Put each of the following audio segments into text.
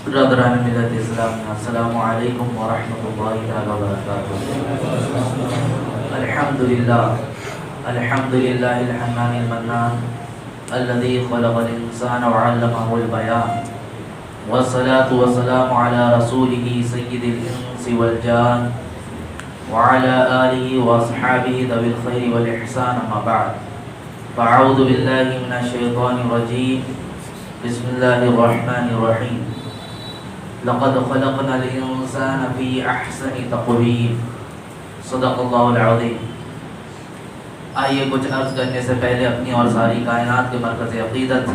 برادران ملت اسلامیہ، السلام علیکم ورحمۃ اللہ تعالی وبرکاتہ۔ الحمدللہ الحنان المنان الذي خلق الانسان وعلمه البيان، والصلاة والسلام على رسوله سید الانس والجان وعلى آلہ واصحابہ ذوی الخیر والاحسان، اما بعد فاعوذ باللہ من الشیطان الرجیم، بسم اللہ الرحمن الرحیم۔ لقد خلقنا الانسان فی احسن تقویم، صدق اللہ العظیم۔ آئیے کچھ عرض کرنے سے پہلے اپنی اور ساری کائنات کے مرکز عقیدت،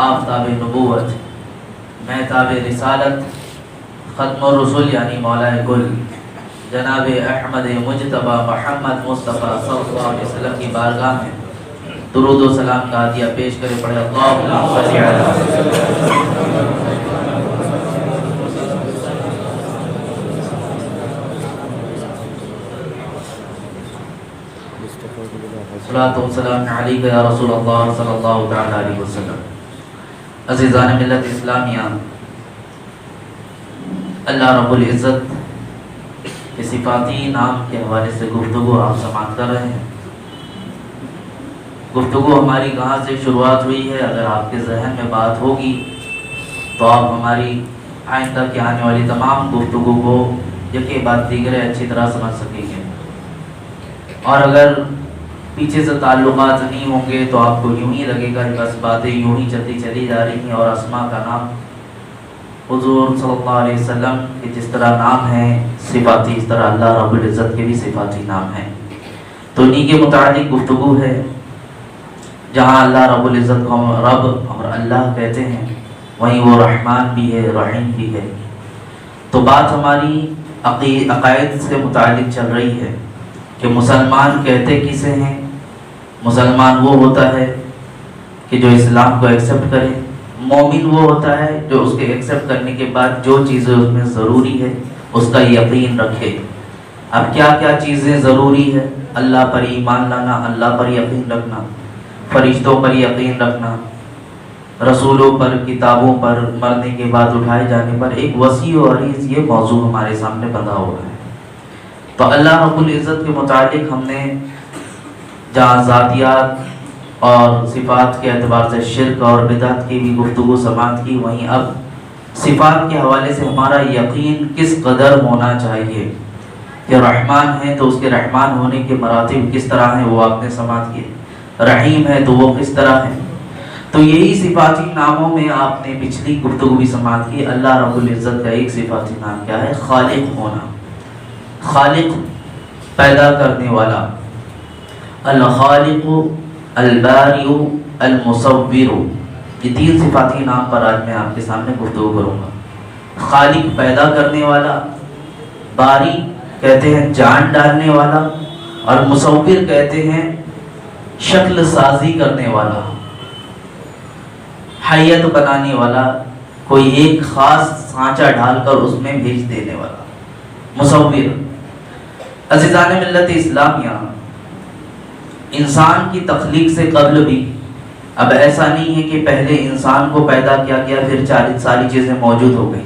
آفتاب نبوت، مہتاب رسالت، ختم الرسول یعنی مولا کل جناب احمد مجتبی محمد مصطفیٰ صلی اللہ علیہ وسلم کی بارگاہ میں درود و سلام کا عطیہ پیش کرے پڑھے اللہم صلی علی صلاۃ و سلام علیک یا رسول اللہ صلی اللہ تعالی علیہ وسلم۔ عزیزان ملت اسلامیہ، اللہ رب العزت کے صفاتی نام کے حوالے سے گفتگو آپ سماعت کر رہے ہیں۔ گفتگو ہماری کہاں سے شروعات ہوئی ہے؟ اگر آپ کے ذہن میں بات ہوگی تو آپ ہماری آئندہ کی آنے والی تمام گفتگو کو یکے بعد دیگرے اچھی طرح سمجھ سکیں گے، اور اگر پیچھے سے تعلقات نہیں ہوں گے تو آپ کو یوں ہی لگے گا کہ بس باتیں یوں ہی چلتی چلی جا رہی ہیں، اور اسماء کا نام حضور صلی اللہ علیہ وسلم کے جس طرح نام ہے صفاتی، اس طرح اللہ رب العزت کے بھی صفاتی نام ہیں۔ تو انہی کے متعلق گفتگو ہے۔ جہاں اللہ رب العزت کو ہم رب اور اللہ کہتے ہیں، وہیں وہ رحمان بھی ہے، رحیم بھی ہے۔ تو بات ہماری عقائد سے متعلق چل رہی ہے کہ مسلمان کہتے کسے ہیں؟ مسلمان وہ ہوتا ہے کہ جو اسلام کو ایکسپٹ کرے، مومن وہ ہوتا ہے جو اس کے ایکسپٹ کرنے کے بعد جو چیزیں اس میں ضروری ہے اس کا یقین رکھے۔ اب کیا کیا چیزیں ضروری ہے؟ اللہ پر ایمان لانا، اللہ پر یقین رکھنا، فرشتوں پر یقین رکھنا، رسولوں پر، کتابوں پر، مرنے کے بعد اٹھائے جانے پر۔ ایک وسیع و عریض یہ موضوع ہمارے سامنے بندھا ہوا ہے۔ تو اللہ رب العزت کے متعلق ہم نے جہاں ذاتیات اور صفات کے اعتبار سے شرک اور بدعت کی بھی گفتگو سماعت کی، وہیں اب صفات کے حوالے سے ہمارا یقین کس قدر ہونا چاہیے کہ رحمان ہے تو اس کے رحمان ہونے کے مراتب کس طرح ہیں وہ آپ نے سماعت کیے، رحیم ہے تو وہ کس طرح ہے۔ تو یہی صفاتی ناموں میں آپ نے پچھلی گفتگو بھی سماعت کی۔ اللہ رب العزت کا ایک صفاتی نام کیا ہے؟ خالق ہونا، خالق پیدا کرنے والا، الخالق، البارئ، المصور۔ یہ تین صفاتی نام پر آج میں آپ کے سامنے گفتگو کروں گا۔ خالق پیدا کرنے والا، باری کہتے ہیں جان ڈالنے والا، اور مصور کہتے ہیں شکل سازی کرنے والا، حیت بنانے والا، کوئی ایک خاص سانچہ ڈال کر اس میں بھیج دینے والا، مصور۔ عزیزان ملت اسلامیہ، انسان کی تخلیق سے قبل بھی اب ایسا نہیں ہے کہ پہلے انسان کو پیدا کیا گیا پھر ساری چیزیں موجود ہو گئی۔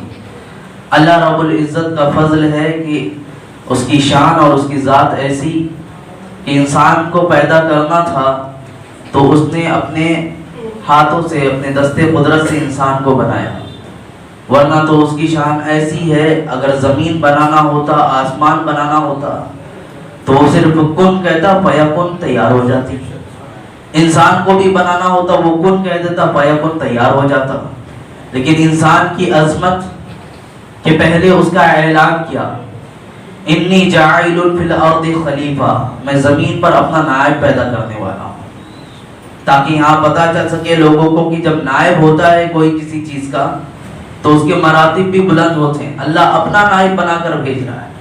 اللہ رب العزت کا فضل ہے کہ اس کی شان اور اس کی ذات ایسی کہ انسان کو پیدا کرنا تھا تو اس نے اپنے ہاتھوں سے، اپنے دستے قدرت سے انسان کو بنایا، ورنہ تو اس کی شان ایسی ہے اگر زمین بنانا ہوتا، آسمان بنانا ہوتا تو وہ صرف کن کہتا، فیکن تیار ہو جاتی۔ انسان کو بھی بنانا ہوتا، وہ کن کہہ دیتا، فیکن تیار ہو جاتا۔ لیکن انسان کی عظمت کہ پہلے اس کا اعلان کیا، انی جاعل فی الارض خلیفہ، میں زمین پر اپنا نائب پیدا کرنے والا ہوں، تاکہ یہاں پتہ چل سکے لوگوں کو کہ جب نائب ہوتا ہے کوئی کسی چیز کا تو اس کے مراتب بھی بلند ہوتے ہیں۔ اللہ اپنا نائب بنا کر بھیج رہا ہے۔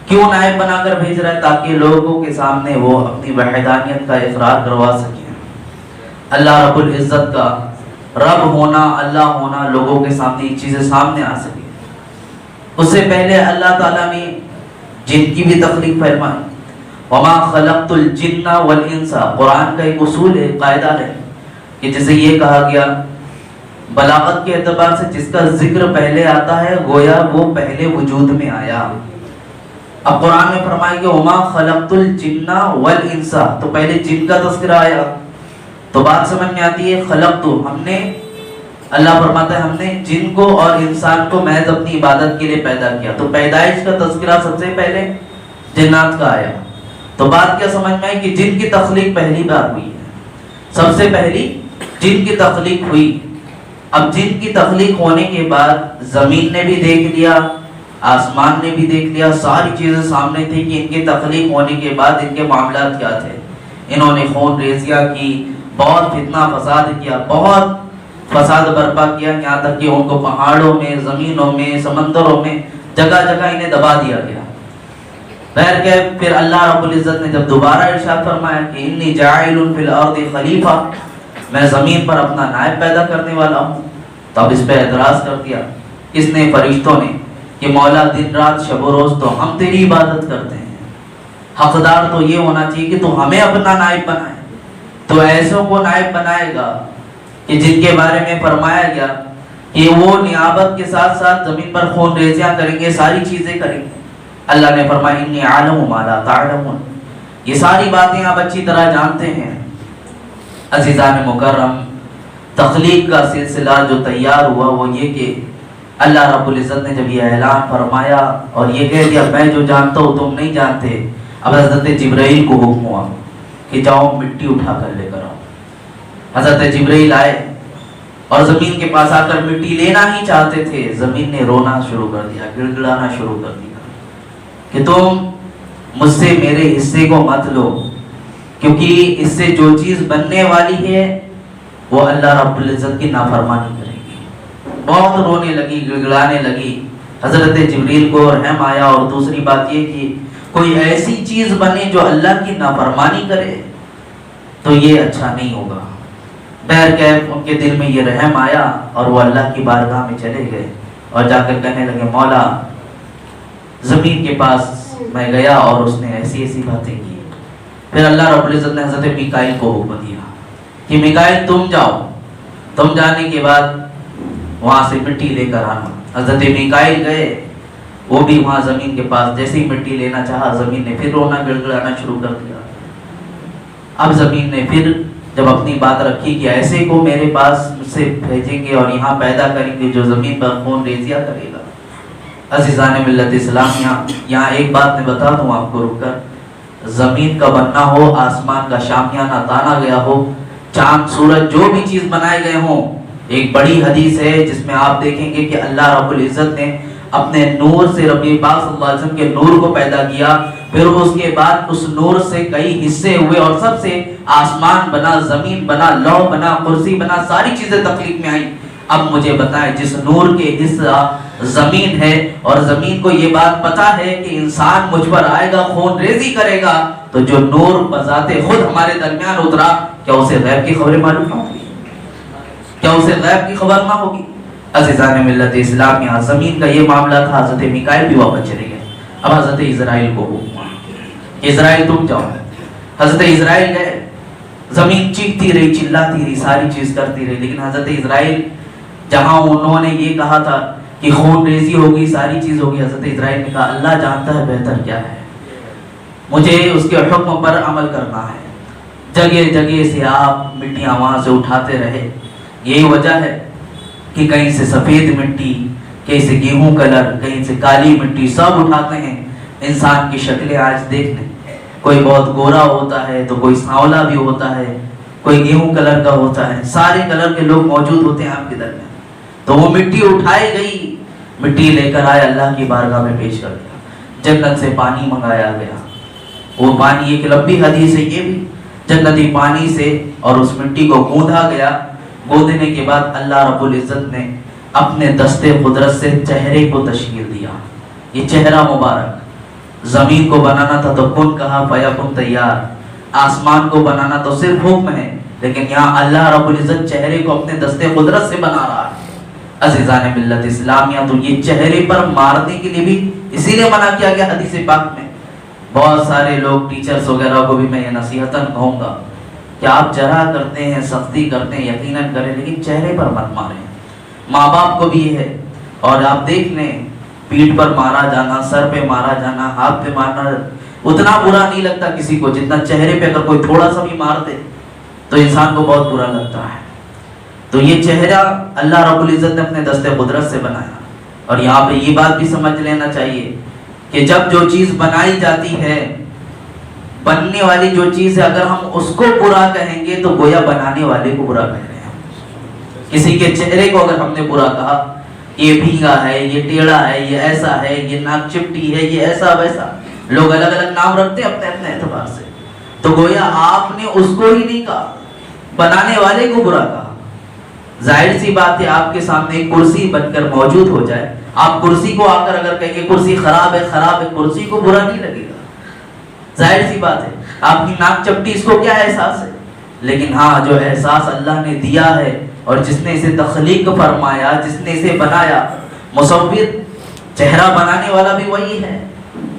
کیوں نائب بنا کر بھیج رہا ہے؟ تاکہ لوگوں کے سامنے وہ اپنی وحدانیت کا اقرار کروا سکیں۔ اللہ رب العزت کا رب ہونا، اللہ ہونا لوگوں کے سامنے یہ چیزیں سامنے آ سکیں۔ اس سے پہلے اللہ تعالیٰ نے جن کی بھی تخلیق فرمائی، وما خلقت الجن والانس۔ قرآن کا ایک اصول ہے، قاعدہ ہے کہ جیسے یہ کہا گیا بلاغت کے اعتبار سے جس کا ذکر پہلے آتا ہے گویا وہ پہلے وجود میں آیا. اب قرآن میں فرمایا کہ وما خلقت الجن والانس، تو پہلے جن کا تذکرہ آیا. تو بات سمجھ میں آتی ہے، خلقت ہم نے، اللہ فرماتا ہے ہم نے جن کو اور انسان کو محض اپنی عبادت کے لیے پیدا کیا. تو پیدائش کا تذکرہ سب سے پہلے جنات کا آیا. تو بات کیا سمجھ میں آئی کہ جن کی تخلیق پہلی بار ہوئی ہے، سب سے پہلی جن کی تخلیق ہوئی. اب جن کی تخلیق ہونے کے بعد زمین نے بھی دیکھ لیا، آسمان نے بھی دیکھ لیا، ساری چیزیں سامنے تھی کہ ان کی تخلیق ہونے کے بعد ان کے معاملات کیا تھے. انہوں نے خون ریزیاں کی، بہت فتنہ فساد کیا، بہت فساد برپا کیا، یہاں تک کہ ان کو پہاڑوں میں، زمینوں میں، سمندروں میں جگہ جگہ انہیں دبا دیا گیا. بہر کہ پھر اللہ رب العزت نے جب دوبارہ ارشاد فرمایا کہ انی جاعل فی الارض خلیفہ، میں زمین پر اپنا نائب پیدا کرنے والا ہوں، تو اب اس پہ اعتراض کر دیا کس نے؟ فرشتوں نے، کہ مولا دن رات شب و روز تو ہم تیری عبادت کرتے ہیں، حقدار تو یہ ہونا چاہیے کہ تو ہمیں اپنا نائب بنائے. تو ایسوں کو نائب بنائے گا کہ جن کے بارے میں فرمایا گیا کہ وہ نیابت کے ساتھ ساتھ زمین پر خون ریزیاں کریں گے، ساری چیزیں کریں گے. اللہ نے فرمایا انی عالم ما لا تعلمون. یہ ساری باتیں آپ اچھی طرح جانتے ہیں. عزیزان مکرم، تخلیق کا سلسلہ جو تیار ہوا وہ یہ کہ اللہ رب العزت نے جب یہ اعلان فرمایا اور یہ کہہ دیا میں جو جانتا ہوں تم نہیں جانتے. اب حضرت جبرائیل کو حکم ہوا کہ جاؤ مٹی اٹھا کر لے کر آؤ. حضرت جبرائیل آئے اور زمین کے پاس آ کر مٹی لینا ہی چاہتے تھے. زمین نے رونا شروع کر دیا، گڑ گڑانا شروع کر دیا کہ تم مجھ سے میرے حصے کو مت لو، کیونکہ اس سے جو چیز بننے والی ہے وہ اللہ رب العزت کی نافرمانی کرے گی. بہت رونے لگی، گڑگڑانے لگی. حضرت جبریل کو رحم آیا اور دوسری بات یہ کہ کوئی ایسی چیز بنے جو اللہ کی نافرمانی کرے تو یہ اچھا نہیں ہوگا. بہرکیف ان کے دل میں یہ رحم آیا اور وہ اللہ کی بارگاہ میں چلے گئے اور جا کر کہنے لگے مولا زمین کے پاس میں گیا اور اس نے ایسی ایسی باتیں کی. پھر اللہ رب العزت نے حضرت میکائیل کو حکم دیا کہ میکائیل تم جاؤ، تم جانے کے بعد وہاں سے مٹی لے کر آنا. حضرت میکائیل گئے، وہ بھی وہاں زمین کے پاس جیسے ہی مٹی لینا چاہا زمین نے پھر رونا گڑ گڑانا شروع کر دیا. اب زمین نے پھر جب اپنی بات رکھی کہ ایسے کو میرے پاس مجھ سے بھیجیں گے اور یہاں پیدا کریں گے جو زمین پر خون ریزیاں کرے گا. عزیزان ملت اسلامیہ، یہاں ایک بات میں بتا دوں آپ کو رک کر، زمین کا بننا ہو، آسمان کا شامیانہ تانا گیا ہو، چاند سورج جو بھی چیز بنائے گئے ہوں، ایک بڑی حدیث ہے جس میں آپ دیکھیں گے کہ اللہ رب العزت نے اپنے نور سے ربی پاک صلی اللہ علیہ وسلم کے نور کو پیدا کیا. پھر اس کے بعد اس نور سے کئی حصے ہوئے اور سب سے آسمان بنا، زمین بنا، لوح بنا، کرسی بنا، ساری چیزیں تخلیق میں آئیں. اب مجھے بتائیں جس نور کے حصہ زمین ہے اور زمین کو یہ بات پتا ہے کہ انسان مجھ پر آئے گا، خون ریزی کرے گا، تو جو نور بذات خود ہمارے درمیان اترا کیا اسے غیب کی خبریں معلوم نہ ہوگی؟ کیا اسے غیب کی خبر نہ ہوگی؟ عزیزان ملت اسلامیہ، زمین کا یہ معاملہ تھا. حضرت میکائیل بھی واپس چلے گئے. اب حضرت اسرائیل کو حکم، اسرائیل تم جاؤ. حضرت اسرائیل گئے. زمین چیختی رہی، چلاتی رہی، ساری چیز کرتی رہی، لیکن حضرت اسرائیل جہاں انہوں نے یہ کہا تھا کہ خون ریزی ہوگی، ساری چیز ہوگی، حضرت اسرائیل نے کہا اللہ جانتا ہے بہتر کیا ہے، مجھے اس کے حکم پر عمل کرنا ہے. جگہ جگہ سے آپ مٹیاں وہاں سے اٹھاتے رہے. یہی وجہ ہے کہ کہیں سے سفید مٹی، کہیں سے گیہوں کلر، کہیں سے کالی مٹی، سب اٹھاتے ہیں. انسان کی شکلیں آج دیکھ لیں، کوئی بہت گورا ہوتا ہے تو کوئی سانولا بھی ہوتا ہے، کوئی گیہوں کلر کا ہوتا ہے، سارے کلر کے لوگ موجود ہوتے ہیں آپ کے درمیان. تو وہ مٹی اٹھائی گئی، مٹی لے کر آئے، اللہ کی بارگاہ میں پیش کر دیا. جنت سے پانی منگایا گیا. وہ پانی ایک لمبی حدیث ہے یہ بھی، جنتی پانی سے اور اس مٹی کو گوندھا گیا. گوندھنے کے بعد اللہ رب العزت نے اپنے دستے قدرت سے چہرے کو تشکیل دیا. یہ چہرہ مبارک، زمین کو بنانا تھا تو کن کہا فیکن تیار، آسمان کو بنانا تو صرف حکم ہے، لیکن یہاں اللہ رب العزت چہرے کو اپنے دستے قدرت سے بنا رہا ہے. عزیزان ملت اسلامیہ، تو یہ چہرے پر مارنے کے لیے بھی اسی لیے منع کیا گیا حدیث پاک میں. بہت سارے لوگ ٹیچرز وغیرہ کو بھی میں یہ نصیحتاً کہوں گا کہ آپ جرح کرتے ہیں، سختی کرتے ہیں، یقیناً کریں، لیکن چہرے پر مت ماریں. ماں باپ کو بھی ہے. اور آپ دیکھ لیں پیٹھ پر مارا جانا, سر پہ مارا جانا, ہاتھ پہ مارنا اتنا برا نہیں لگتا کسی کو جتنا چہرے پہ اگر کوئی تھوڑا سا بھی مار دے تو انسان کو بہت برا لگتا ہے. تو یہ چہرہ اللہ رب العزت نے اپنے دست قدرت سے بنایا. اور یہاں پہ یہ بات بھی سمجھ لینا چاہیے کہ جب جو چیز بنائی جاتی ہے, بننے والی جو چیز ہے, اگر ہم اس کو برا کہیں گے تو گویا بنانے والے کو برا کہہ رہے ہیں. کسی کے چہرے کو اگر ہم نے برا کہا, یہ بھینگا ہے, یہ ٹیڑھا ہے, یہ ایسا ہے, یہ ناک چپٹی ہے, یہ ایسا ویسا, لوگ الگ الگ نام رکھتے ہیں اپنے اپنے اعتبار سے, تو گویا آپ نے اس کو ہی نہیں کہا, بنانے والے کو برا کہا. ظاہر سی بات ہے آپ کے سامنے ایک کرسی بن کر موجود ہو جائے, آپ کرسی کو آ کر اگر کہیں گے کرسی خراب ہے, خراب ہے, کرسی کو برا نہیں لگے گا. ظاہر سی بات ہے آپ کی ناک چپٹی, اس کو کیا احساس ہے. لیکن ہاں جو احساس اللہ نے دیا ہے اور جس نے اسے تخلیق فرمایا, جس نے اسے بنایا, مصور چہرہ بنانے والا بھی وہی ہے.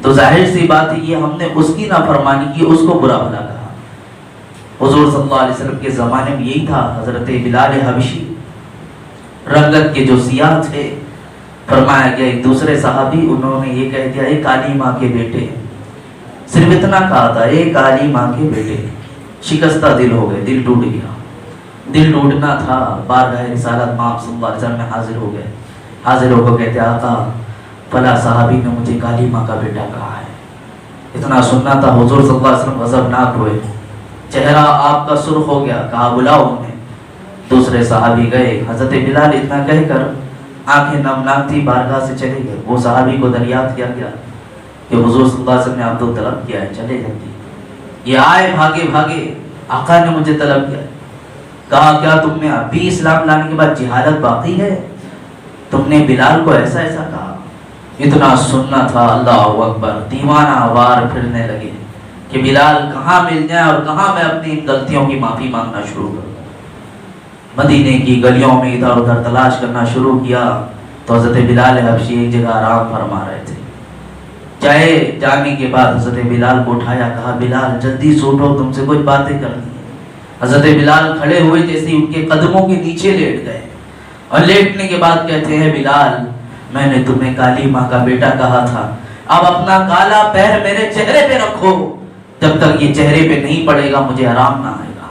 تو ظاہر سی بات ہے یہ ہم نے اس کی نافرمانی کی, اس کو برا بھلا کہا. حضور صلی اللہ علیہ وسلم کے زمانے میں یہی تھا. حضرت بلال حبشی رنگت کے جو سیاہ تھے, فرمایا گیا ایک دوسرے صحابی انہوں نے یہ کہہ دیا ایک کالی ماں کے بیٹے, صرف اتنا کہا تھا ایک کالی ماں کے بیٹے. شکستہ دل ہو گئے, دل ٹوٹ گیا. دل ٹوٹنا تھا, بارگاہ رسالت ماں صلی اللہ علیہ وسلم میں حاضر ہو گئے. حاضر ہو کر کہتے آقا فلاں صحابی نے مجھے کالی ماں کا بیٹا کہا ہے. اتنا سننا تھا. حضور صلی اللہ علیہ وسلم غضبناک ہوئے, چہرہ آپ کا سرخ ہو گیا, کہا بلاؤ انہیں. دوسرے صحابی گئے. حضرت بلال اتنا کہہ کر آنکھیں نمناک تھی, بارگاہ سے چلے گئے. وہ صحابی کو دریافت کیا گیا کہ حضور صلی اللہ علیہ وسلم نے آپ کو طلب کیا ہے, چلے جاتی. یہ آئے بھاگے بھاگے, آقا نے مجھے طلب کیا. کہا کیا تم نے ابھی اسلام لانے کے بعد جہالت باقی ہے؟ تم نے بلال کو ایسا ایسا کہا. اتنا سننا تھا. اللہ اکبر. دیوانہ وار پھرنے لگے کہ بلال کہاں مل جائے اور کہاں میں اپنی غلطیوں کی معافی مانگنا شروع کروں. مدینے کی گلیوں میں ادھر ادھر تلاش کرنا شروع کیا تو حضرت بلال حبشی ایک جگہ آرام فرما رہے تھے. چائے جانے کے بعد حضرت بلال کو اٹھایا, کہا بلال جلدی سے اٹھو, تم سے کچھ باتیں کرنی ہیں. حضرت بلال کھڑے ہوئے, جیسے ان کے قدموں کے نیچے لیٹ گئے اور لیٹنے کے بعد کہتے ہیں بلال میں نے تمہیں کالی ماں کا بیٹا کہا تھا, اب اپنا کالا پیر میرے چہرے پہ رکھو, جب تک یہ چہرے پہ نہیں پڑے گا مجھے آرام نہ آئے گا.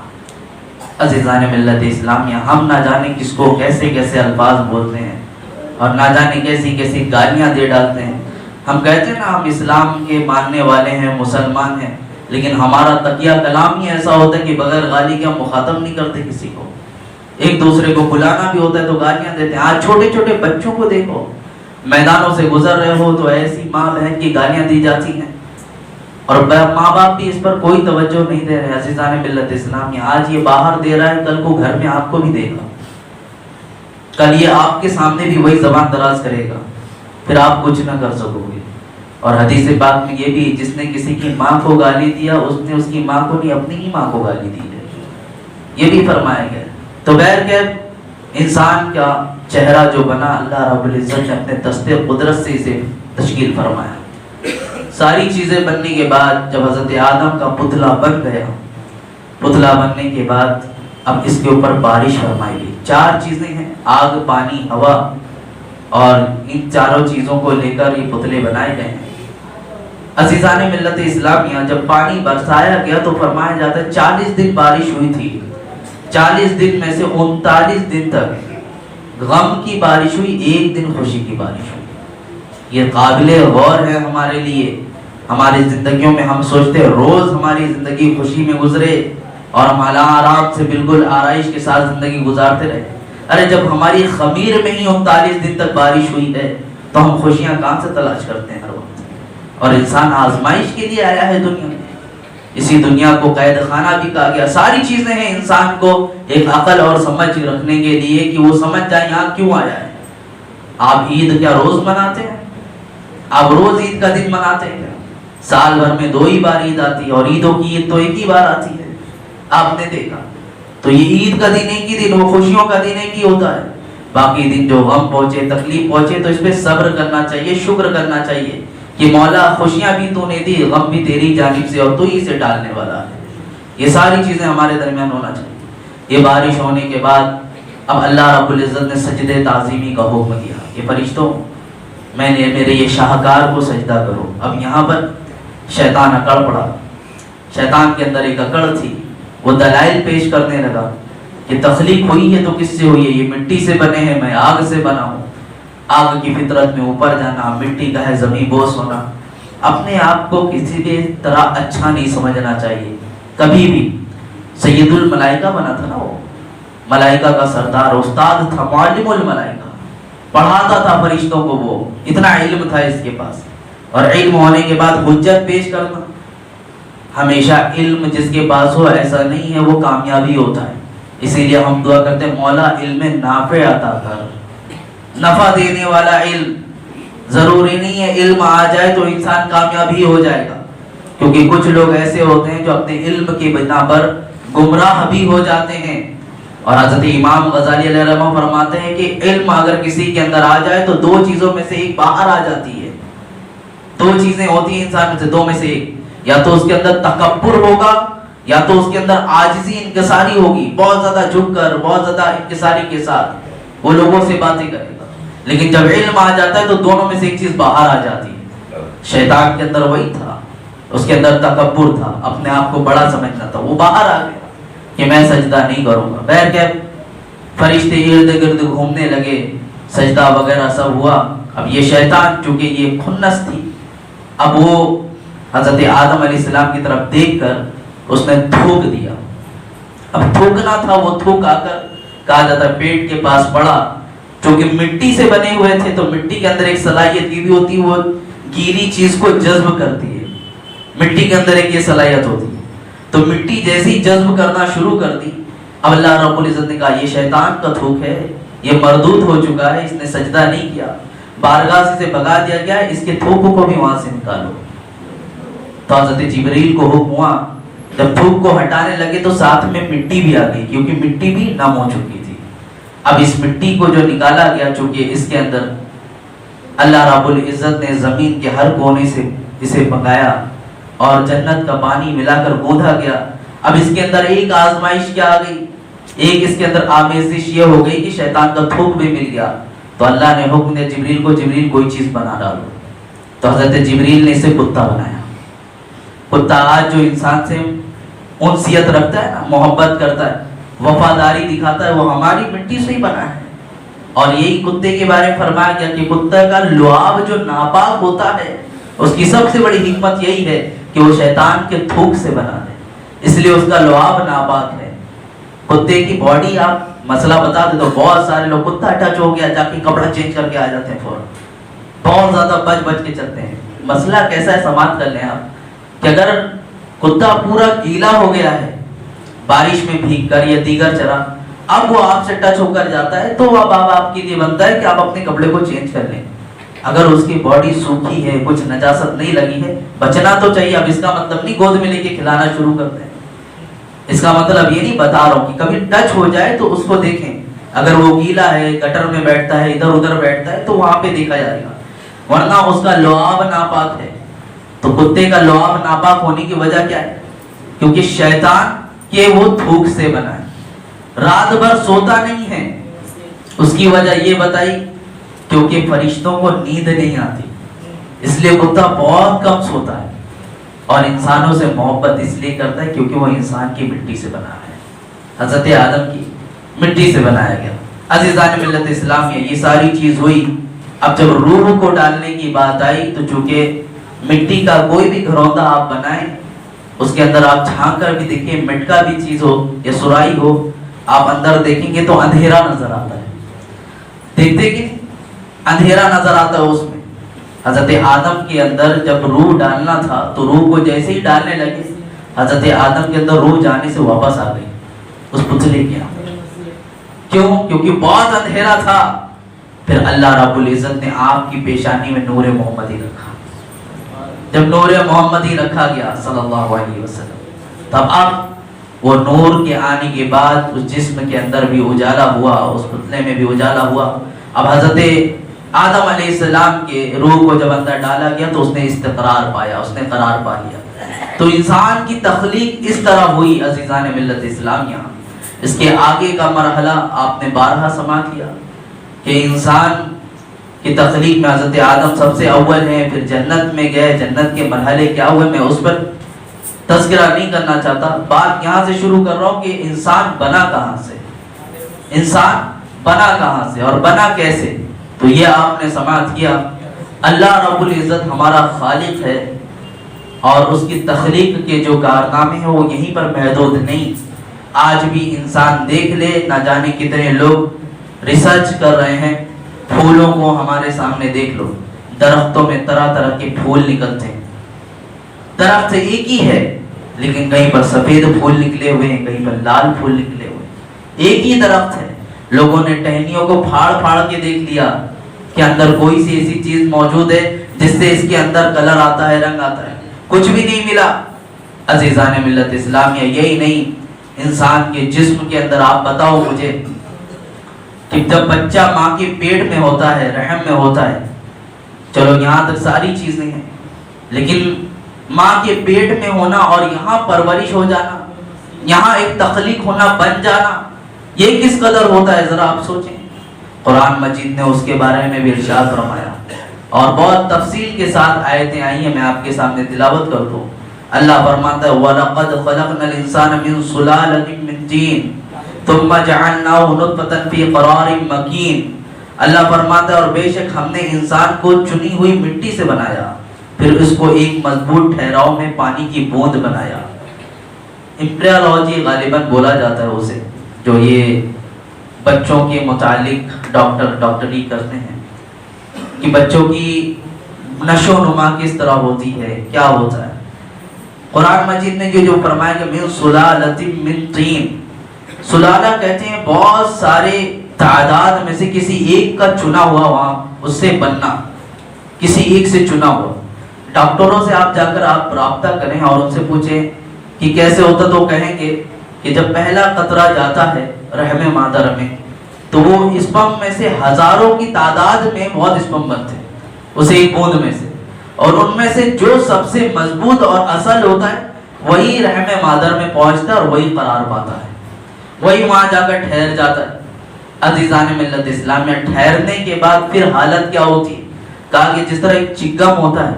عزیزان ملت اسلامیہ, ہم نہ جانے کس کو کیسے کیسے الفاظ بولتے ہیں اور نہ جانے کیسی کیسی گالیاں دے ڈالتے ہیں. ہم کہتے ہیں نا ہم اسلام کے ماننے والے ہیں, مسلمان ہیں, لیکن ہمارا تقیہ کلام ہی ایسا ہوتا ہے کہ بغیر گالی کے ہم مخاطب نہیں کرتے کسی کو. ایک دوسرے کو بلانا بھی ہوتا ہے تو گالیاں دیتے ہیں. آج چھوٹے چھوٹے بچوں کو دیکھو, میدانوں سے گزر رہے ہو تو ایسی ماں بہن کی گالیاں دی جاتی ہیں اور ماں باپ بھی اس پر کوئی توجہ نہیں دے رہے. عزیزان ملت اسلامیہ, آج یہ باہر دے رہا ہے, کل کو گھر میں آپ کو بھی دے گا. کل یہ آپ کے سامنے بھی وہی زبان دراز کرے گا, پھر آپ کچھ نہ کر سکو گے. اور حدیث پاک میں یہ بھی, جس نے کسی کی ماں کو گالی دیا اس نے اس کی ماں کو نہیں اپنی ہی ماں کو گالی دی ہے, یہ بھی فرمایا گیا. تو بہرکیف انسان کا چہرہ جو بنا اللہ رب العزت نے اپنے دست قدرت سے اسے تشکیل فرمایا. ساری چیزیں بننے کے بعد جب حضرت آدم کا پتلا بن گیا, پتلا بننے کے بعد اب اس کے اوپر بارش فرمائی گئی. 4 چیزیں ہیں, آگ, پانی, ہوا, اور ان چاروں چیزوں کو لے کر یہ پتلے بنائے گئے ہیں. عزیزان ملت اسلامیہ, جب پانی برسایا گیا تو فرمایا جاتا ہے 40 دن بارش ہوئی تھی. 40 دن میں سے 39 دن تک غم کی بارش ہوئی, 1 دن خوشی کی بارش ہوئی. یہ قابل غور ہے ہمارے لیے. ہماری زندگیوں میں ہم سوچتے ہیں روز ہماری زندگی خوشی میں گزرے اور ہم آرام سے بالکل آرائش کے ساتھ زندگی گزارتے رہے. ارے جب ہماری خمیر میں ہی 39 دن تک بارش ہوئی ہے تو ہم خوشیاں کہاں سے تلاش کرتے ہیں ہر وقت. اور انسان آزمائش کے لیے آیا ہے دنیا میں. اسی دنیا کو قید خانہ بھی کہا گیا. ساری چیزیں ہیں انسان کو ایک عقل اور سمجھ رکھنے کے لیے کہ وہ سمجھ جائے یہاں کیوں آیا ہے. آپ عید کیا روز مناتے ہیں؟ آپ روز عید کا دن مناتے ہیں کیا؟ سال بھر میں 2 ہی بار عید آتی ہے اور عیدوں کی عید تو 1 ہی بار آتی ہے. آپ نے دیکھا تو یہ عید کا دن ایک ہی دن, وہ خوشیوں کا دن ایک ہی ہوتا ہے. باقی دن جو غم پہنچے, تکلیف پہنچے تو اس پہ صبر کرنا چاہیے, شکر کرنا چاہیے کہ مولا خوشیاں بھی تو نے دی, غم بھی تیری جانب سے اور تو ہی سے ڈالنے والا ہے. یہ ساری چیزیں ہمارے درمیان ہونا چاہیے. یہ بارش ہونے کے بعد اب اللہ رب العزت نے سجدے تعظیمی کا حکم دیا کہ فرشتوں میں نے میرے یہ شاہکار کو سجدہ کرو. اب یہاں پر شیطان اکڑ پڑا. شیطان کے اندر ایک اکڑ تھی. وہ دلائل پیش کرنے لگا کہ تخلیق ہوئی ہے تو کس سے ہوئی ہے؟ یہ مٹی سے بنے ہیں, میں آگ سے بنا ہوں. آگ کی فطرت میں اوپر جانا, مٹی کا ہے زمین بوس ہونا. اپنے آپ کو کسی بھی طرح اچھا نہیں سمجھنا چاہیے کبھی بھی. سید الملائکہ بنا تھا نا, وہ ملائکہ کا سردار, استاد تھا, معلم الملائکہ, پڑھاتا تھا فرشتوں کو. وہ اتنا علم تھا اس کے پاس. اور علم ہونے کے بعد حجت پیش کرنا. ہمیشہ علم جس کے پاس ہو ایسا نہیں ہے وہ کامیابی ہوتا ہے. اسی لیے ہم دعا کرتے ہیں مولا علم نافع عطا کر, نفع دینے والا علم. ضروری نہیں ہے علم آ جائے تو انسان کامیاب ہی ہو جائے گا, کیونکہ کچھ لوگ ایسے ہوتے ہیں جو اپنے علم کی بنا پر گمراہ بھی ہو جاتے ہیں. اور حضرت امام غزالی علیہ الرحمہ فرماتے ہیں کہ علم اگر کسی کے اندر آ جائے تو دو چیزوں میں سے ایک باہر آ جاتی ہے. دو چیزیں ہوتی ہیں انسان میں سے, دو میں سے ایک, یا تو اس کے اندر تکبر ہوگا یا تو اس کے اندر عاجزی انکساری ہوگی. بہت زیادہ جھک کر, بہت زیادہ انکساری کے ساتھ وہ لوگوں سے باتیں کرے گا. لیکن جب علم آ جاتا ہے تو دونوں میں سے ایک چیز باہر آ جاتی ہے. شیطان کے اندر وہی تھا, اس کے اندر تکبر تھا, اپنے آپ کو بڑا سمجھنا تھا. وہ باہر آ گیا کہ میں سجدہ نہیں کروں گا. بہرکیف فرشتے ارد گرد گھومنے لگے, سجدہ وغیرہ سب ہوا. اب یہ شیطان چونکہ یہ کھنس تھی, اب وہ حضرت آدم علیہ السلام کی طرف دیکھ کر اس نے تھوک دیا. اب تھوکنا تھا, وہ تھوک آ کر کہا جاتا ہے پیٹ کے پاس پڑا. چونکہ مٹی سے بنے ہوئے تھے تو مٹی کے اندر ایک صلاحیت یہ بھی ہوتی ہے, وہ گیلی چیز کو جذب کرتی ہے. مٹی کے اندر ایک یہ صلاحیت ہوتی ہے. تو مٹی جیسی جذب کرنا شروع کر دی. اب اللہ رب العزت نے کہا یہ شیطان کا تھوک ہے, یہ مردود ہو چکا ہے, اس نے سجدہ نہیں کیا, بارگاہ سے بھگا دیا گیا, اس کے تھوکوں کو بھی وہاں سے نکالو. تو حضرت جبریل کو حکم ہوا, جب تھوک کو ہٹانے لگے تو ساتھ میں مٹی بھی آ گئی, کیونکہ مٹی بھی نم ہو چکی تھی. اب اس مٹی کو جو نکالا گیا, چونکہ اس کے اندر اللہ رب العزت نے زمین کے ہر کونے سے اسے پکایا اور جنت کا پانی ملا کر گوندھا گیا. اب اس کے اندر ایک آزمائش کیا آ گئی, ایک اس کے اندر آمیزش یہ ہو گئی کہ شیطان کا تھوک بھی مل گیا. تو اللہ نے حکم دیا جبریل کو, جبریل کوئی چیز بنا ڈالو. تو حضرت جبریل نے اسے کتا بنایا. کتا آج جو انسان سے انسیت رکھتا ہے نا, محبت کرتا ہے, وفاداری دکھاتا ہے, وہ ہماری مٹی سے ہی بنا ہے. اور یہی کتے کے بارے میں فرمایا گیا کہ کتے کا لعاب جو ناپاک ہوتا ہے, اس کی سب سے بڑی حکمت یہی ہے کہ وہ شیطان کے تھوک سے بنا ہے, اس لیے اس کا لعاب ناپاک ہے. کتے کی باڈی آپ مسئلہ بتا دے تو بہت سارے لوگ کتا ٹچ ہو گیا جا کے کپڑا چینج کر کے آ جاتے ہیں فوراً, بہت زیادہ بچ بچ کے چلتے ہیں. مسئلہ کیسا ہے سماعت کر لیں آپ, کہ اگر کتا پورا گیلا ہو گیا ہے بارش میں بھیگ کر یا دیگر چرا, اب وہ آپ سے ٹچ ہو کر جاتا ہے تو اب آپ کے لیے بنتا ہے کہ آپ اپنے کپڑے کو چینج کر لیں. اگر اس کی باڈی سوکھی ہے, کچھ نجاست نہیں لگی ہے, بچنا تو چاہیے. اب اس کا مطلب نہیں گود میں لے کے کھلانا شروع کرتے ہیں, اس کا مطلب یہ نہیں بتا رہا ہوں کہ کبھی ٹچ ہو جائے تو اس کو دیکھیں. اگر وہ گیلا ہے, گٹر میں بیٹھتا ہے, ادھر ادھر بیٹھتا ہے تو وہاں پہ دیکھا جائے گا, ورنہ اس کا لعاب ناپاک ہے. تو کتے کا لعاب ناپاک ہونے کی وجہ کیا ہے؟ کیونکہ شیطان کے وہ تھوک سے بنا ہے, رات بھر سوتا نہیں ہے. اس کی وجہ یہ بتائی کیونکہ فرشتوں کو نیند نہیں آتی, اس لیے کتا بہت کم سوتا ہے اور انسانوں سے محبت اس لیے کرتا ہے کیونکہ وہ انسان کی مٹی سے بنا ہے. حضرت آدم کی مٹی سے بنایا گیا. عزیزان ملت اسلامیہ, یہ ساری چیز ہوئی. اب جب روح کو ڈالنے کی بات آئی تو چونکہ مٹی کا کوئی بھی گھروندا آپ بنائیں, اس کے اندر آپ جھانک کر بھی دیکھیں, مٹکا بھی چیز ہو یا سرائی ہو, آپ اندر دیکھیں گے تو اندھیرا نظر آتا ہے. دیکھتے کہ اندھیرا نظر آتا ہے اس میں. حضرت آدم کے اندر جب روح ڈالنا تھا تو روح کو جیسے ہی ڈالنے لگے, حضرت آدم کے اندر روح جانے سے واپس آ گئی اس پتلے کے اندر. کیوں؟ کیونکہ بہت اندھیرا تھا. پھر اللہ رب العزت نے آپ کی پیشانی میں نور محمدی رکھا. جب نور محمدی رکھا گیا صلی اللہ علیہ وسلم, تب اب وہ نور کے آنے کے بعد اس جسم کے اندر بھی اجالا ہوا, اس پتلے میں بھی اجالا ہوا. اب حضرت آدم علیہ السلام کے روح کو جب اندر ڈالا گیا تو اس نے استقرار پایا, اس نے قرار پا لیا. تو انسان کی تخلیق اس طرح ہوئی عزیزان ملت اسلامیہ. اس کے آگے کا مرحلہ آپ نے بارہا سماعت کیا کہ انسان کی تخلیق میں حضرت آدم سب سے اول ہیں، پھر جنت میں گئے، جنت کے مرحلے کیا ہوئے، میں اس پر تذکرہ نہیں کرنا چاہتا. بات یہاں سے شروع کر رہا ہوں کہ انسان بنا کہاں سے، انسان بنا کہاں سے اور بنا کیسے. تو یہ آپ نے سماعت کیا اللہ رب العزت ہمارا خالق ہے، اور اس کی تخلیق کے جو کارنامے ہیں وہ یہیں پر محدود نہیں. آج بھی انسان دیکھ لے، نہ جانے کتنے لوگ ریسرچ کر رہے ہیں. پھولوں کو ہمارے سامنے دیکھ لو، درختوں میں طرح طرح کے پھول نکلتے ہیں. درخت ایک ہی ہے لیکن کہیں پر سفید پھول نکلے ہوئے ہیں، کہیں پر لال پھول نکلے ہوئے ہیں. ایک ہی درخت ہے، لوگوں نے ٹہنیوں کو پھاڑ پھاڑ کے دیکھ لیا کہ اندر کوئی سی ایسی چیز موجود ہے جس سے اس کے اندر کلر آتا ہے، رنگ آتا ہے. کچھ بھی نہیں ملا. عزیزان ملت اسلامیہ، یہی نہیں، انسان کے جسم کے اندر آپ بتاؤ مجھے کہ جب بچہ ماں کے پیٹ میں ہوتا ہے، رحم میں ہوتا ہے، چلو یہاں تک ساری چیزیں ہیں، لیکن ماں کے پیٹ میں ہونا اور یہاں پرورش ہو جانا، یہاں ایک تخلیق ہونا، بن جانا، یہ کس قدر ہوتا ہے ذرا آپ سوچیں. قرآن مجید نے اس کے بارے میں بھی ارشاد فرمایا اور بہت تفصیل کے ساتھ آیتیں آئی ہیں، میں آپ کے سامنے تلاوت کر دوں. اللہ فرماتا ہے وَلَقَدْ خَلَقْنَا الْإِنسَانَ مِنْ سُلَالَةٍ مِنْ طِينٍ ثُمَّ جَعَلْنَاهُ نُطْفَةً فِي قَرَارٍ مَكِينٍ. اللہ فرماتا ہے اور بے شک ہم نے انسان کو چنی ہوئی مٹی سے بنایا، پھر اس کو ایک مضبوط ٹھہراؤ میں پانی کی بوند بنایا. امبریالوجی غالباً بولا جاتا ہے اسے، جو یہ بچوں کے متعلق ڈاکٹری کرتے ہیں کہ بچوں کی نشو و نما کس طرح ہوتی ہے، کیا ہوتا ہے. قرآن مجید نے جو فرمایا کہ من سلالۃ من طین، سلالہ کہتے ہیں بہت سارے تعداد میں سے کسی ایک کا چنا ہوا، وہاں اس سے بننا، کسی ایک سے چنا ہوا. ڈاکٹروں سے آپ جا کر آپ رابطہ کریں اور ان سے پوچھیں کہ کیسے ہوتا، تو کہیں گے کہ جب پہلا قطرہ جاتا ہے رحم مادر میں تو وہ اسپم میں سے ہزاروں کی تعداد میں بہت اسپم بنتے ہیں اسے ایک بوند میں سے، اور ان میں سے جو سب سے مضبوط اور اصل ہوتا ہے وہی رحم مادر میں پہنچتا ہے اور وہی قرار پاتا ہے، وہی وہاں جا کر ٹھہر جاتا ہے. عزیزان ملت اسلام میں ٹھہرنے کے بعد پھر حالت کیا ہوتی ہے؟ کہا کہ جس طرح ایک چگم ہوتا ہے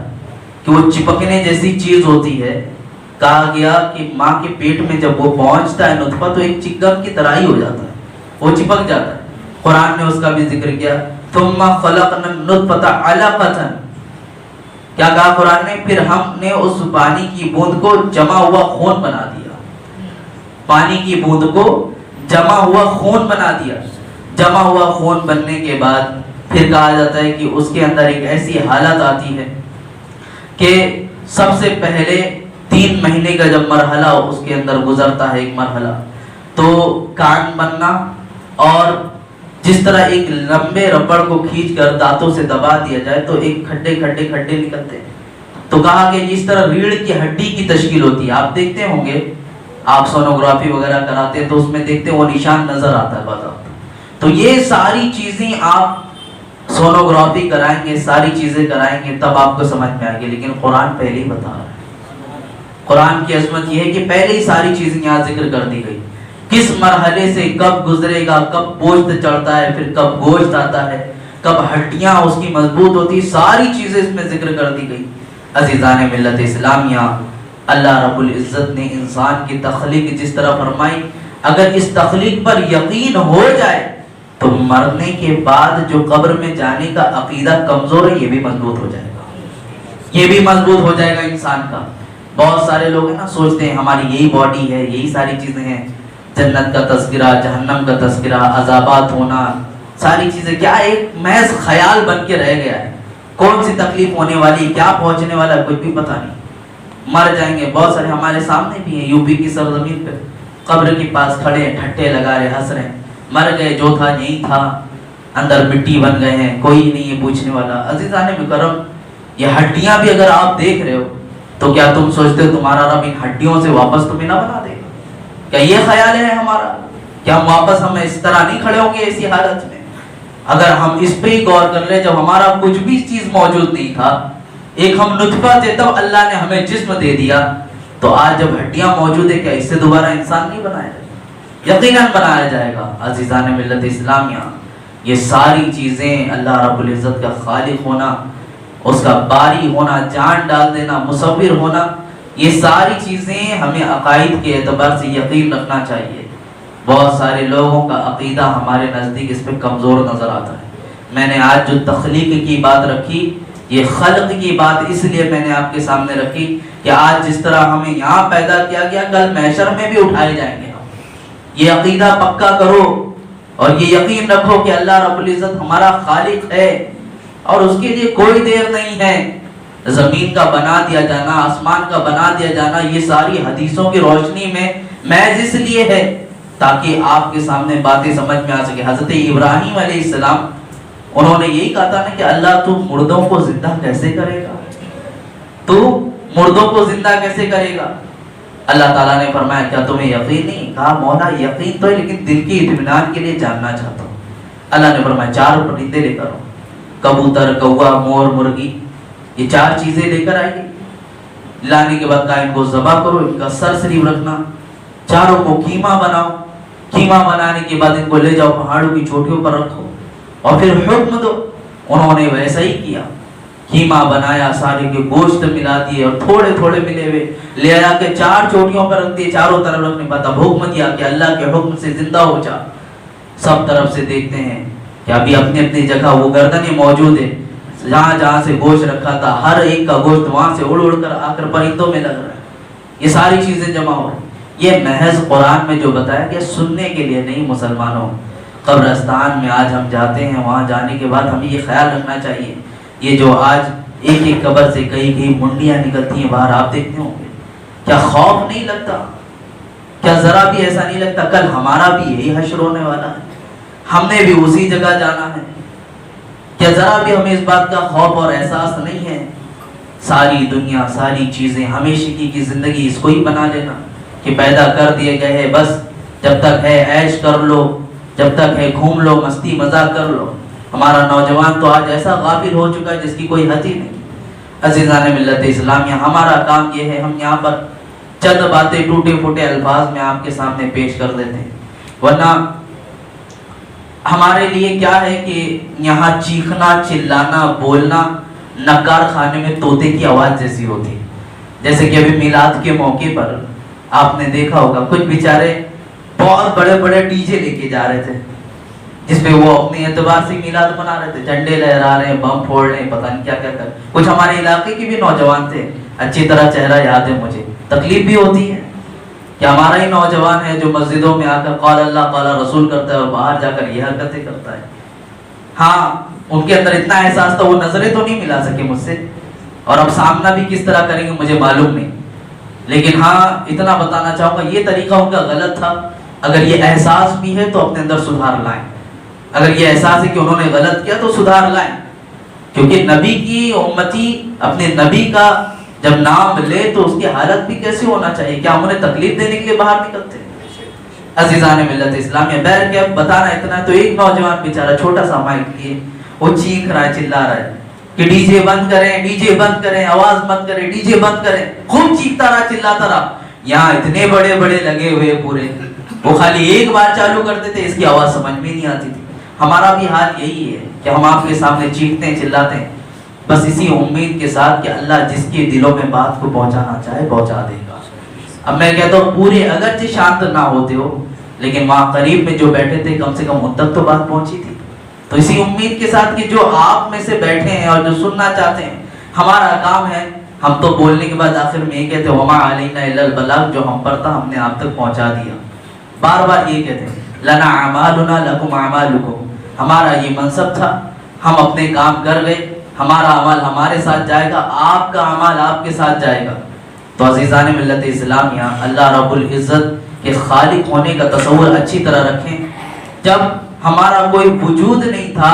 کہ وہ چپکنے جیسی چیز ہوتی ہے، کہا گیا کہ ماں کے پیٹ میں جب وہ پہنچتا ہے نطفہ تو ایک چگم کی طرح ہی ہو جاتا ہے، وہ چپک جاتا ہے. قرآن نے اس کا بھی ذکر کیا ثم خلقنا النطفة علقة. کیا کہا قرآن نے؟ پھر ہم نے اس پانی کی بوند کو جمع ہوا خون بنا دیا. پانی کی بوند کو جمع ہوا خون بنا دیا. جمع ہوا خون بننے کے بعد پھر کہا جاتا ہے کہ اس کے اندر ایک ایسی حالت آتی ہے کہ سب سے پہلے 3 مہینے کا جب مرحلہ اس کے اندر گزرتا ہے، ایک مرحلہ تو کان بننا، اور جس طرح ایک لمبے ربڑ کو کھینچ کر دانتوں سے دبا دیا جائے تو ایک کھڈے کھڈے کھڈے نکلتے ہیں. تو کہا کہ جس طرح ریڑھ کی ہڈی کی تشکیل ہوتی ہے، آپ دیکھتے ہوں گے، آپ سونوگرافی وغیرہ کراتے ہیں تو اس میں دیکھتے ہیں وہ نشان نظر آتا ہے بتا. تو یہ ساری چیزیں آپ سونوگرافی کرائیں گے، ساری چیزیں کرائیں گے تب آپ کو سمجھ میں آئے گی. لیکن قرآن پہلے ہی بتا رہا ہے. قرآن کی عظمت یہ ہے کہ پہلے ہی ساری چیزیں یہاں ذکر کر دی گئی، کس مرحلے سے کب گزرے گا، کب گوشت چڑھتا ہے، پھر کب گوشت آتا ہے، کب ہڈیاں اس کی مضبوط ہوتی، ساری چیزیں اس میں ذکر کر دی گئی. عزیزان ملت اسلامیہ، اللہ رب العزت نے انسان کی تخلیق جس طرح فرمائی، اگر اس تخلیق پر یقین ہو جائے تو مرنے کے بعد جو قبر میں جانے کا عقیدہ کمزور ہے یہ بھی مضبوط ہو جائے گا، یہ بھی مضبوط ہو جائے گا انسان کا. بہت سارے لوگ ہیں نا سوچتے ہیں ہماری یہی باڈی ہے، یہی ساری چیزیں ہیں، جنت کا تذکرہ، جہنم کا تذکرہ، عذابات ہونا، ساری چیزیں کیا ایک محض خیال بن کے رہ گیا ہے. کون سی تکلیف ہونے والی، کیا پہنچنے والا کچھ بھی پتہ نہیں. مر جائیں گے. بہت سارے ہمارے سامنے بھی ہیں یو پی کی سرزمین پہ قبر کے پاس کھڑے ہیں، ٹھٹے لگا رہے، ہنس رہے ہیں، مر گئے، جو تھا یہی تھا، اندر مٹی بن گئے ہیں، کوئی نہیں ہے پوچھنے والا. عزیزان مکرم، یہ ہڈیاں بھی اگر آپ دیکھ رہے ہو تو کیا تم سوچتے ہو تمہارا رب ان ہڈیوں سے واپس تمہیں نہ بنا دے گا؟ کیا یہ خیال ہے ہمارا؟ کیا ہم واپس ہم اس طرح نہیں کھڑے ہوں گے ایسی حالت میں؟ اگر ہم اس پہ ہی غور کر لیں، جب ہمارا کچھ بھی چیز موجود نہیں تھا، ایک ہم نطفہ تھے، تب اللہ نے ہمیں جسم دے دیا، تو آج جب ہڈیاں موجود ہے کیا اس سے دوبارہ انسان نہیں بنایا جائے؟ یقیناً بنایا جائے گا۔ عزیزان ملت اسلامیہ، یہ ساری چیزیں اللہ رب العزت کا خالق ہونا، اس کا باری ہونا، جان ڈال دینا، مصور ہونا، یہ ساری چیزیں ہمیں عقائد کے اعتبار سے یقین رکھنا چاہیے۔ بہت سارے لوگوں کا عقیدہ ہمارے نزدیک اس پہ کمزور نظر آتا ہے۔ میں نے آج جو تخلیق کی بات رکھی، یہ خلق کی بات اس لیے میں نے آپ کے سامنے رکھی کہ آج جس طرح ہمیں یہاں پیدا کیا گیا، کل محشر میں بھی اٹھائے جائیں گے ہم۔ یہ عقیدہ پکا کرو اور یہ یقین رکھو کہ اللہ رب العزت ہمارا خالق ہے اور اس کے لیے کوئی دیر نہیں ہے۔ زمین کا بنا دیا جانا، آسمان کا بنا دیا جانا، یہ ساری حدیثوں کی روشنی میں محض اس لیے ہے تاکہ آپ کے سامنے باتیں سمجھ میں آ سکے۔ حضرت ابراہیم علیہ السلام، انہوں نے یہی کہا تھا نا کہ اللہ تو مردوں کو زندہ کیسے کرے گا، تو مردوں کو زندہ کیسے کرے گا؟ اللہ تعالیٰ نے فرمایا کیا تمہیں یقین نہیں؟ کہا مولا یقین تو ہے لیکن دل کی اطمینان کے لیے جاننا چاہتا ہوں۔ اللہ نے فرمایا 4 پرندے لے کر آؤ، کبوتر، کوا، مور، مرغی، یہ 4 چیزیں لے کر آئیے۔ لانے کے بعد کہا ان کو ذبح کرو، ان کا سر شریف رکھنا، 4 کو قیمہ بناؤ، قیمہ بنانے کے بعد ان کو لے جاؤ پہاڑوں کی چوٹیوں پر رکھو اور پھر حکم دو۔ انہوں نے ویسا ہی کیا، قیمہ بنایا، سارے کے گوشت ملا دیے اور تھوڑے تھوڑے ملے ہوئے لے آیا کہ 4 چوٹیوں پر رکھ دیے، چاروں طرف رکھنے بعد اب حکم دیا کہ اللہ کے حکم سے زندہ ہو جا۔ سب طرف سے دیکھتے ہیں کہ ابھی اپنی اپنی جگہ وہ گردنیں موجود ہے، جہاں جہاں سے گوشت رکھا تھا ہر ایک کا گوشت وہاں سے اڑ اڑ کر آ کر پرندوں میں لگ رہا ہے۔ یہ ساری چیزیں جمع ہو رہی، یہ محض قرآن میں جو بتایا کہ سننے کے لیے نہیں۔ مسلمانوں، قبرستان میں آج ہم جاتے ہیں، وہاں جانے کے بعد ہمیں یہ خیال رکھنا چاہیے، یہ جو آج ایک ایک قبر سے کئی کئی منڈیاں نکلتی ہیں باہر، آپ دیکھتے ہوں گے، کیا خوف نہیں لگتا؟ کیا ذرا بھی ایسا نہیں لگتا کل ہمارا بھی یہی حشر ہونے والا ہے، ہم نے بھی اسی جگہ جانا ہے؟ کیا ذرا بھی ہمیں اس بات کا خوف اور احساس نہیں ہے؟ ساری دنیا، ساری چیزیں، ہمیشگی کی زندگی اس کو ہی بنا لینا کہ پیدا کر دیے گئے ہیں، بس جب تک ہے عیش کر لو، جب تک ہے گھوم لو، مستی مزاق کر لو۔ ہمارا نوجوان تو آج ایسا غافل ہو چکا ہے جس کی کوئی حد ہی نہیں۔ عزیزان ملت اسلامیہ، ہمارا کام یہ ہے، ہم یہاں پر چند باتیں ٹوٹے پھوٹے الفاظ میں آپ کے سامنے پیش کر دیتے ہیں، ورنہ ہمارے لیے کیا ہے کہ یہاں چیخنا، چلانا، بولنا نکار خانے میں طوطے کی آواز جیسی ہوتی ہے۔ جیسے کہ ابھی میلاد کے موقع پر آپ نے دیکھا ہوگا کچھ بیچارے بہت بڑے بڑے ڈی جے لے کے جا رہے تھے، جس پہ وہ اپنے اعتبار سے میلاد منا رہے تھے، جھنڈے لہرا رہے ہیں، بم پھوڑ رہے ہیں، پتہ نہیں کیا کیا کر۔ کچھ ہمارے علاقے کے بھی نوجوان تھے، اچھی طرح چہرہ یاد ہے مجھے، تکلیف بھی ہوتی ہے کہ ہمارا ہی نوجوان ہے جو مسجدوں میں آ کر قال اللہ قال رسول کرتا ہے اور باہر جا کر یہ حرکتیں کرتا ہے۔ ہاں، ان کے اندر اتنا احساس تھا، وہ نظریں تو نہیں ملا سکے مجھ سے، اور اب سامنا بھی کس طرح کریں گے مجھے معلوم نہیں، لیکن ہاں اتنا بتانا چاہوں گا یہ طریقہ ان کا غلط تھا۔ اگر یہ احساس بھی ہے تو اپنے اندر سدھار لائیں، اگر یہ احساس ہے کہ انہوں نے غلط کیا تو سدھار لائیں، کیونکہ نبی کی امتی اپنے نبی کا جب نام لے تو اس کی حالت بھی کیسے ہونا چاہیے؟ کیا ہم انہیں تکلیف دینے کے لیے باہر نکلتے؟ عزیزان ملت اسلامیہ، بہر کیا بتانا اتنا ہے تو ایک نوجوان بیچارہ چھوٹا سا مائک لیے وہ چیخ رہا ہے، چلا رہا ہے کہ ڈی جے بند کریں، ڈی جے بند کریں، آواز مت کریں، ڈی جے بند کریں، خوب چیختا رہا، چلاتا رہا۔ یہاں اتنے بڑے بڑے لگے ہوئے پورے، وہ خالی ایک بار چالو کرتے تھے، اس کی آواز سمجھ میں نہیں آتی تھی۔ ہمارا بھی حال یہی ہے کہ ہم آپ کے سامنے چیختے ہیں، چلاتے ہیں، بس اسی امید کے ساتھ کہ اللہ جس کے دلوں میں بات کو پہنچانا چاہے پہنچا دے گا۔ اب میں کہتا ہوں پورے اگرچہ شانت نہ ہوتے ہو لیکن وہاں قریب میں جو بیٹھے تھے کم سے کم ان تک تو بات پہنچی تھی، تو اسی امید کے ساتھ کہ جو آپ میں سے بیٹھے ہیں اور جو سننا چاہتے ہیں، ہمارا کام ہے، ہم تو بولنے کے بعد آخر میں یہ کہتے ہیں وما علینا الا البلاغ، جو ہم پر تھا ہم نے آپ تک پہنچا دیا۔ بار بار یہ کہتے ہیں لنا اعمالنا لکم اعمالکم، ہمارا یہ منصب تھا، ہم اپنے کام کر گئے، ہمارا عمل ہمارے ساتھ جائے گا، آپ کا عمل آپ کے ساتھ جائے گا۔ تو عزیزان ملت اسلامیہ، اللہ رب العزت کے خالق ہونے کا تصور اچھی طرح رکھیں۔ جب ہمارا کوئی وجود نہیں تھا،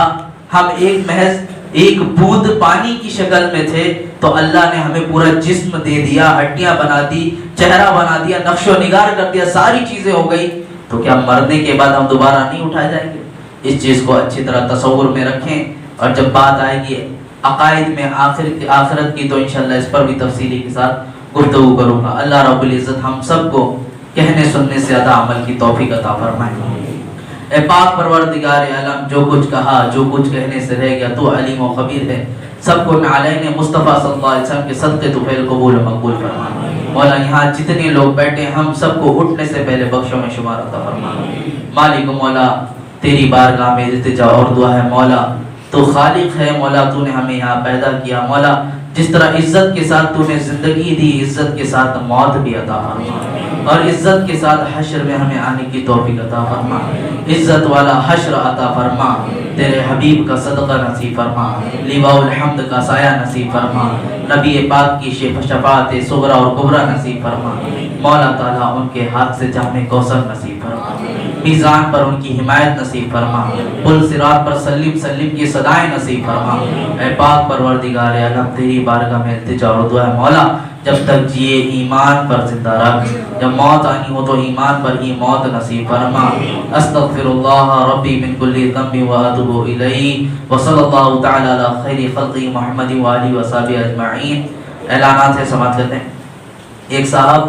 ہم ایک محض ایک بوند پانی کی شکل میں تھے، تو اللہ نے ہمیں پورا جسم دے دیا، ہڈیاں بنا دی، چہرہ بنا دیا، نقش و نگار کر دیا، ساری چیزیں ہو گئی، تو کیا مرنے کے بعد ہم دوبارہ نہیں اٹھائے جائیں گے؟ اس چیز کو اچھی طرح تصور میں رکھیں، اور جب بات آئے گی عقائد میں آخرت کی تو انشاءاللہ اس پر بھی تفصیلی کے ساتھ گفتگو کروں گا۔ اللہ رب العزت ہم سب کو کہنے سننے سے زیادہ عمل کی توفیق عطا فرمائے۔ اے پاک پروردگار عالم، جو کچھ کہا، جو کچھ کہنے سے رہ گیا، تو علیم و خبیر ہے، سب کو نعلین مصطفیٰ صلی اللہ علیہ وسلم کے صدقے تو فعل قبول و مقبول فرما۔ مولا یہاں جتنے لوگ بیٹھے ہیں، ہم سب کو اٹھنے سے پہلے بخشوں میں شمار عطا فرما۔ مالک مولا، تیری بارگاہ میں التجا اور دعا ہے مولا، تو خالق ہے مولا، تو نے ہمیں یہاں پیدا کیا مولا، جس طرح عزت کے ساتھ تو نے زندگی دی، عزت کے ساتھ موت بھی عطا فرما، اور عزت کے ساتھ حشر میں ہمیں آنے کی توفیق عطا فرما، عزت والا حشر عطا فرما، تیرے حبیب کا صدقہ نصیب فرما، لواء الحمد کا سایہ نصیب فرما، نبی پاک کی شفاعت صغرا اور کبرا نصیب فرما، مولا تعالیٰ ان کے ہاتھ سے جام کوثر نصیب فرما، میزان پر ان کی حمایت نصیب فرما، پل صراط پر سلم سلم کی صدائیں نصیب فرما۔ اے پاک پروردگار عالم، تیری بارگاہ میں التجا اور دعا ہے مولا، جب تک جیے ایمان پر زندہ رکھ، جب موت آنی ہو تو ایمان پر ہی موت نصیب فرما۔ استغفر اللہ ربی من کل ذنب واتوب الیہ، وصلی اللہ تعالی علی خیر خلقہ محمد وآلہ وصحبہ اجمعین۔ اعلانات سے سماعت کرتے ہیں۔ ایک صاحب